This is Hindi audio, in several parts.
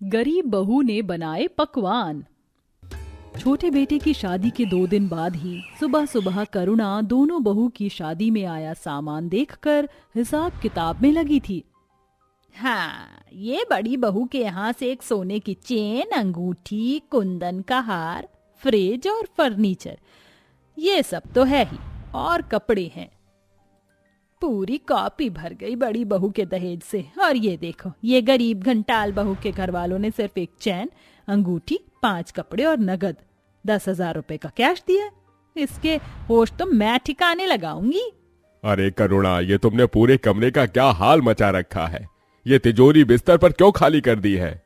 गरीब बहू ने बनाए पकवान। छोटे बेटे की शादी के 2 दिन बाद ही सुबह सुबह करुणा दोनों बहू की शादी में आया सामान देखकर हिसाब किताब में लगी थी। हाँ, ये बड़ी बहू के यहाँ से एक सोने की चेन, अंगूठी, कुंदन का हार, फ्रिज और फर्नीचर, ये सब तो है ही, और कपड़े हैं। पूरी कॉपी भर गई बड़ी बहू के दहेज से। और ये देखो, ये गरीब घंटाल बहू के घर वालों ने सिर्फ एक चैन, अंगूठी, 5 कपड़े और नगद 10,000 रुपए का कैश दिया। इसके होश तो मैं ठिकाने लगाऊंगी। अरे करुणा, ये तुमने पूरे कमरे का क्या हाल मचा रखा है। ये तिजोरी बिस्तर पर क्यों खाली कर दी है?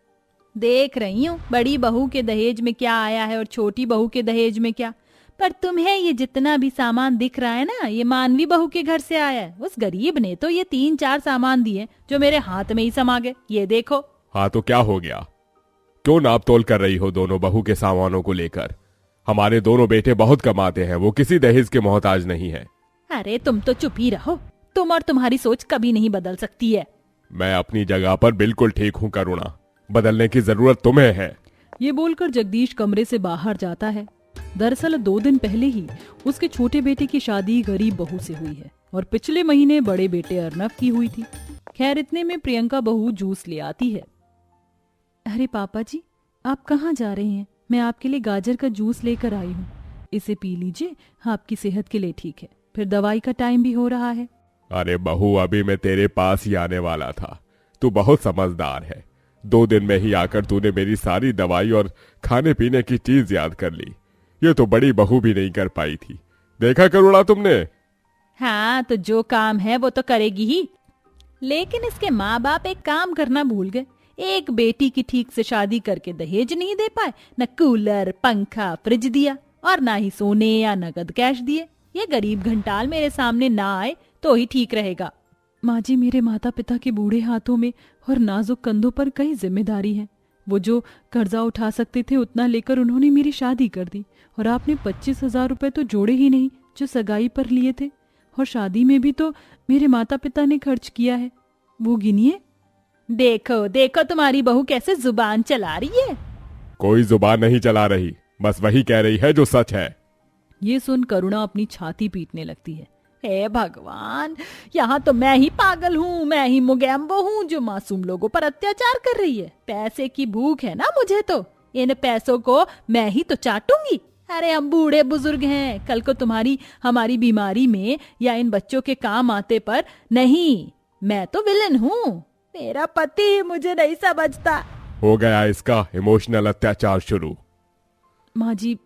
देख रही हूँ बड़ी बहू के दहेज में क्या आया है और छोटी बहू के दहेज में क्या। पर तुम्हें ये जितना भी सामान दिख रहा है ना, ये मानवी बहू के घर से आया है। उस गरीब ने तो ये 3-4 सामान दिए जो मेरे हाथ में ही समा गए। ये देखो। हाँ तो क्या हो गया? क्यों नाप तोल कर रही हो दोनों बहू के सामानों को लेकर? हमारे दोनों बेटे बहुत कमाते हैं, वो किसी दहेज के मोहताज नहीं है। अरे तुम तो चुप ही रहो, तुम और तुम्हारी सोच कभी नहीं बदल सकती है। मैं अपनी जगह पर बिल्कुल ठीक हूँ करुणा, बदलने की जरूरत तुम्हें है। ये बोलकर जगदीश कमरे से बाहर जाता है। दरअसल 2 दिन पहले ही उसके छोटे बेटे की शादी गरीब बहू से हुई है और पिछले महीने बड़े बेटे अर्नव की हुई थी। खैर, इतने में प्रियंका बहू जूस ले आती है। अरे पापा जी, आप कहाँ जा रहे हैं? मैं आपके लिए गाजर का जूस लेकर आई हूँ, इसे पी लीजिए, आपकी सेहत के लिए ठीक है। फिर दवाई का टाइम भी हो रहा है। अरे बहू, अभी मैं तेरे पास ही आने वाला था। तू बहुत समझदार है। 2 दिन में ही आकर तूने मेरी सारी दवाई और खाने पीने की चीज याद कर ली। ये तो बड़ी बहू भी नहीं कर पाई थी। देखा करुणा तुमने? हाँ, तो जो काम है वो तो करेगी ही। लेकिन इसके माँ बाप एक काम करना भूल गए। एक बेटी की ठीक से शादी करके दहेज नहीं दे पाए, न कूलर, पंखा, फ्रिज दिया, और ना ही सोने या नगद कैश दिए। ये गरीब घंटाल मेरे सामने ना आए तो ही ठीक रहेगा। माँ जी, मेरे माता पिता के बूढ़े हाथों में और नाजुक कंधों पर कई जिम्मेदारी है। वो जो कर्जा उठा सकते थे उतना लेकर उन्होंने मेरी शादी कर दी, और आपने 25,000 रुपए तो जोड़े ही नहीं जो सगाई पर लिए थे, और शादी में भी तो मेरे माता पिता ने खर्च किया है, वो गिनिए। देखो देखो, तुम्हारी बहू कैसे जुबान चला रही है। कोई जुबान नहीं चला रही, बस वही कह रही है जो सच है। ये सुन करुणा अपनी छाती पीटने लगती है। हे भगवान, यहाँ तो मैं ही पागल हूँ, मैं ही मुगैम्बो हूँ जो मासूम लोगों पर अत्याचार कर रही है। पैसे की भूख है ना मुझे, तो इन पैसों को मैं ही तो चाटूंगी। अरे हम बूढ़े बुजुर्ग हैं, कल को तुम्हारी हमारी बीमारी में या इन बच्चों के काम आते पर नहीं। मैं तो विलन हूँ, मेरा पति मुझे नहीं समझता। हो गया इसका इमोशनल अत्याचार शुरू। माँ जी,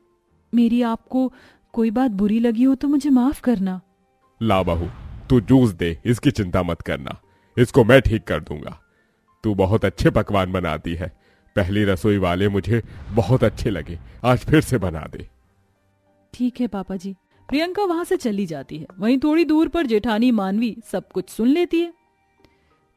मेरी आपको कोई बात बुरी लगी हो तो मुझे माफ करना। ला बहू, तू जूस दे, इसकी चिंता मत करना, इसको मैं ठीक कर दूंगा। तू बहुत अच्छे पकवान बनाती है, पहली रसोई वाले मुझे बहुत अच्छे लगे, आज फिर से बना दे। ठीक है पापा जी। प्रियंका वहां से चली जाती है। वहीं थोड़ी दूर पर जेठानी मानवी सब कुछ सुन लेती है।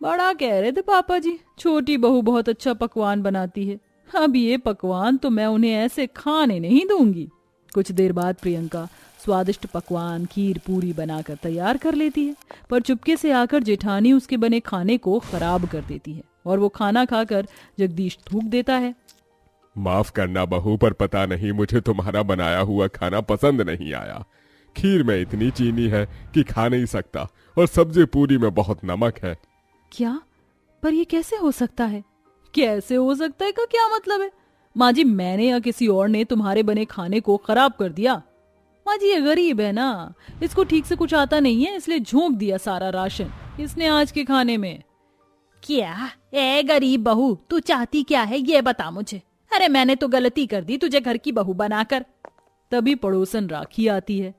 बड़ा कह रहे थे पापा जी, छोटी बहू बहुत अच्छा पकवान बनाती है। अब ये पकवान तो मैं उन्हें ऐसे खाने नहीं दूंगी। कुछ देर बाद प्रियंका स्वादिष्ट पकवान, खीर, पूरी बनाकर तैयार कर लेती है, पर चुपके से आकर जेठानी उसके बने खाने को खराब कर देती है और वो खाना खाकर जगदीश थूक देता है। माफ करना बहू, पर पता नहीं मुझे तुम्हारा बनाया हुआ खाना पसंद नहीं आया। खीर में इतनी चीनी है कि खा नहीं सकता, और सब्जी पूरी में बहुत नमक है। क्या? पर ये कैसे हो सकता है? कैसे हो सकता है का क्या मतलब है? माँ जी, मैंने या किसी और ने तुम्हारे बने खाने को खराब कर दिया? माँ जी, ये गरीब है ना, इसको ठीक से कुछ आता नहीं है, इसलिए झोंक दिया सारा राशन इसने आज के खाने में। क्या? ए गरीब बहू, तू चाहती क्या है ये बता मुझे। अरे मैंने तो गलती कर दी तुझे घर की बहू बनाकर। तभी पड़ोसन राखी आती है।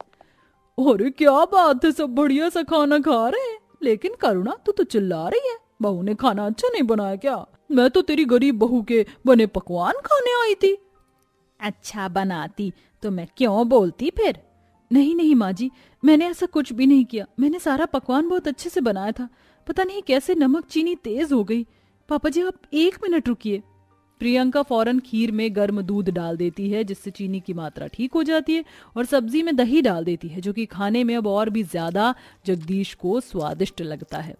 अरे क्या बात है, सब बढ़िया सा खाना खा रहे हैं, लेकिन करुणा तू तो चिल्ला रही है, बहू ने खाना अच्छा नहीं बनाया क्या? मैं तो तेरी गरीब बहू के बने पकवान खाने आई थी। अच्छा बनाती तो मैं क्यों बोलती फिर? नहीं नहीं माँ जी, मैंने ऐसा कुछ भी नहीं किया। मैंने सारा पकवान बहुत अच्छे से बनाया था, पता नहीं कैसे नमक चीनी तेज हो गई। पापा जी आप 1 मिनट रुकिए। प्रियंका फौरन खीर में गर्म दूध डाल देती है, जिससे चीनी की मात्रा ठीक हो जाती है, और सब्जी में दही डाल देती है, जो कि खाने में अब और भी ज्यादा जगदीश को स्वादिष्ट लगता है।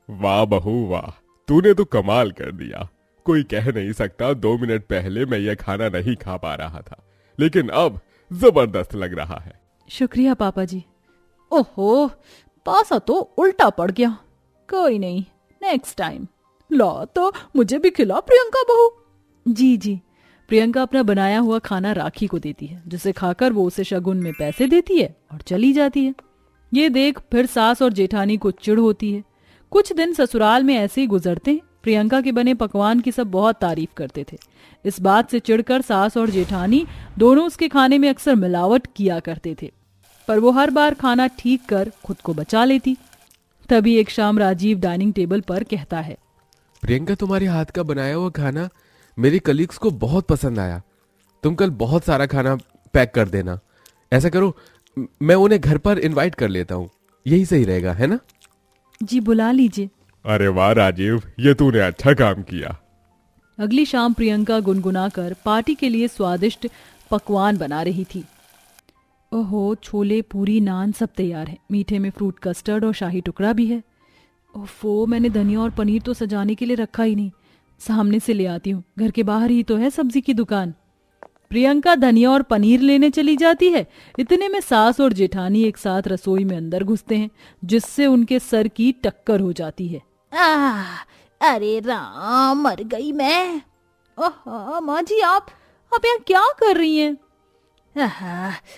वाह बहू वाह, तूने तो कमाल कर दिया। कोई कह नहीं सकता 2 मिनट पहले मैं यह खाना नहीं खा पा रहा था, लेकिन अब जबरदस्त लग रहा है। शुक्रिया पापा जी। ओहो, पासा तो उल्टा पड़ गया। कोई नहीं, नेक्स्ट टाइम। ला तो मुझे भी खिला प्रियंका बहू। जी जी। प्रियंका अपना बनाया हुआ खाना राखी को देती है, जिसे खाकर वो उसे शगुन में पैसे देती है और चली जाती है। ये देख फिर सास और जेठानी को चिढ़ होती है। कुछ दिन ससुराल में ऐसे ही गुजरते हैं। प्रियंका के बने पकवान की सब बहुत तारीफ करते थे। इस बात से चिढ़कर सास और जेठानी दोनों उसके खाने में अक्सर मिलावट किया करते थे, पर वो हर बार खाना ठीक कर खुद को बचा लेती। तभी एक शाम राजीव डाइनिंग टेबल पर कहता है, प्रियंका, तुम्हारे हाथ का बनाया हुआ खाना मेरी कलीग्स को बहुत पसंद आया। तुम कल बहुत सारा खाना पैक कर देना। ऐसा करो, मैं उन्हें घर पर इनवाइट कर लेता हूँ, यही सही रहेगा, है ना? जी बुला लीजिए। अरे वाह राजीव, ये तूने अच्छा काम किया। अगली शाम प्रियंका गुनगुनाकर पार्टी के लिए स्वादिष्ट पकवान बना रही थी। ओहो, छोले, पूरी, नान सब तैयार है। मीठे में फ्रूट कस्टर्ड और शाही टुकड़ा भी है। ओफो, मैंने धनिया और पनीर तो सजाने के लिए रखा ही नहीं। सामने से ले आती हूँ, घर के बाहर ही तो है सब्जी की दुकान। प्रियंका धनिया और पनीर लेने चली जाती है। इतने में सास और जेठानी एक साथ रसोई में अंदर घुसते हैं, जिससे उनके सर की टक्कर हो जाती है। अरे राम, मर गई मैं। ओह माँ जी, आप यहाँ क्या कर रही हैं?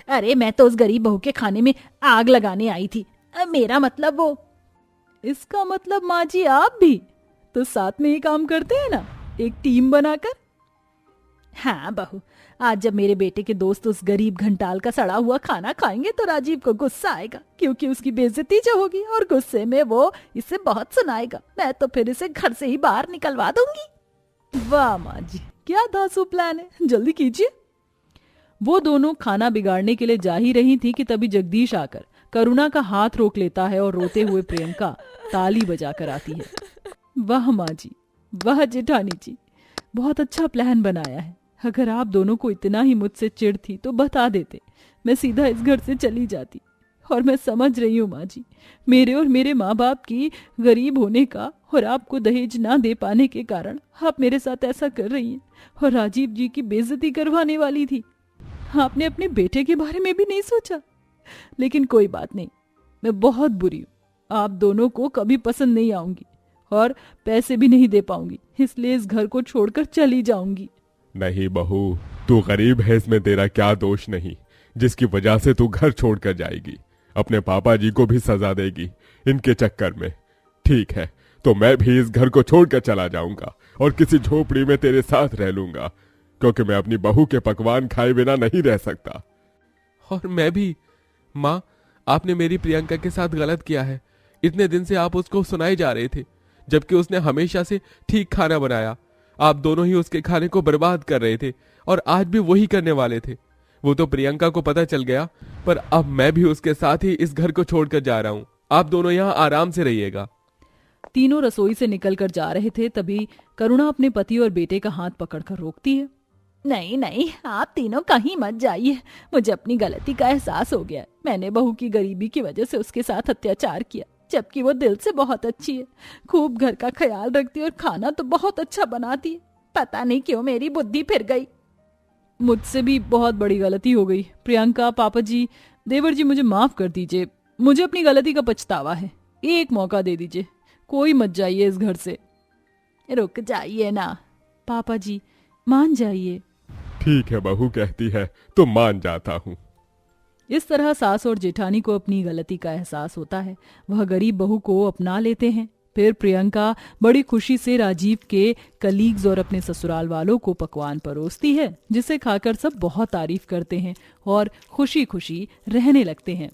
अरे मैं तो उस गरीब बहू के खाने में आग लगाने आई थी। मेरा मतलब वो। इसका मतलब माँ जी आप भी तो साथ में ही काम करते हैं ना, एक टीम बनाकर। हाँ बहू, आज जब मेरे बेटे के दोस्त उस गरीब घंटाल का सड़ा हुआ खाना खाएंगे तो राजीव को गुस्सा आएगा, क्योंकि उसकी बेइज्जती जो होगी, और गुस्से में वो इसे बहुत सुनाएगा। मैं तो फिर इसे घर से ही बाहर निकलवा दूंगी। वाह माँ जी, क्या धांसू प्लान है, जल्दी कीजिए। वो दोनों खाना बिगाड़ने के लिए जा ही रही थी कि तभी जगदीश आकर करुणा का हाथ रोक लेता है और रोते हुए प्रियंका ताली बजाकर आती है। वाह माँ जी, वाह जेठानी जी, बहुत अच्छा प्लान बनाया है। अगर आप दोनों को इतना ही मुझसे चिढ़ थी तो बता देते, मैं सीधा इस घर से चली जाती। और मैं समझ रही हूँ माँ जी, मेरे और मेरे माँ बाप की गरीब होने का और आपको दहेज ना दे पाने के कारण आप मेरे साथ ऐसा कर रही हैं, और राजीव जी की बेइज्जती करवाने वाली थी। आपने अपने बेटे के बारे में भी नहीं सोचा। लेकिन कोई बात नहीं, मैं बहुत बुरी हूँ। आप दोनों को कभी पसंद नहीं आऊंगी और पैसे भी नहीं दे पाऊंगी, इसलिए इस घर को छोड़कर चली जाऊंगी। नहीं बहू, तू गरीब है, इसमें तेरा क्या दोष नहीं, जिसकी वजह से तू घर छोड़कर जाएगी। अपने पापा जी को भी सजा देगी इनके चक्कर में। ठीक है, तो मैं भी इस घर को छोड़कर चला जाऊंगा और किसी झोपड़ी में तेरे साथ रह लूंगा, क्योंकि मैं अपनी बहू के पकवान खाए बिना नहीं रह सकता। और मैं भी। माँ, आपने मेरी प्रियंका के साथ गलत किया है। इतने दिन से आप उसको सुनाए जा रहे थे, जबकि उसने हमेशा से ठीक खाना बनाया। आप दोनों ही उसके खाने को बर्बाद कर रहे थे, और आज भी वही करने वाले थे। वो तो प्रियंका को पता चल गया, पर अब मैं भी उसके साथ ही इस घर को छोड़कर जा रहा हूँ। आप दोनों यहाँ आराम से रहिएगा। तीनों रसोई से निकलकर जा रहे थे, तभी करुणा अपने पति और बेटे का हाथ पकड़कर रोकती है। नहीं नहीं, आप तीनों कहीं मत जाइए। मुझे अपनी गलती का एहसास हो गया। मैंने बहू की गरीबी की वजह से उसके साथ अत्याचार किया, जबकि वो दिल से बहुत अच्छी है, खूब घर का ख्याल रखती है और खाना तो बहुत अच्छा बनाती है। पता नहीं क्यों मेरी बुद्धि फिर गई। मुझसे भी बहुत बड़ी गलती हो गई। प्रियंका, पापा जी, देवर जी, मुझे माफ कर दीजिए। मुझे अपनी गलती का पछतावा है। एक मौका दे दीजिए, कोई मत जाइए इस घर से। रुक जाइए ना पापा जी, मान जाइए। ठीक है, बहू कहती है तो मान जाता हूँ। इस तरह सास और जेठानी को अपनी गलती का एहसास होता है। वह गरीब बहू को अपना लेते हैं। फिर प्रियंका बड़ी खुशी से राजीव के कलीग्स और अपने ससुराल वालों को पकवान परोसती है, जिसे खाकर सब बहुत तारीफ करते हैं और खुशी खुशी रहने लगते हैं।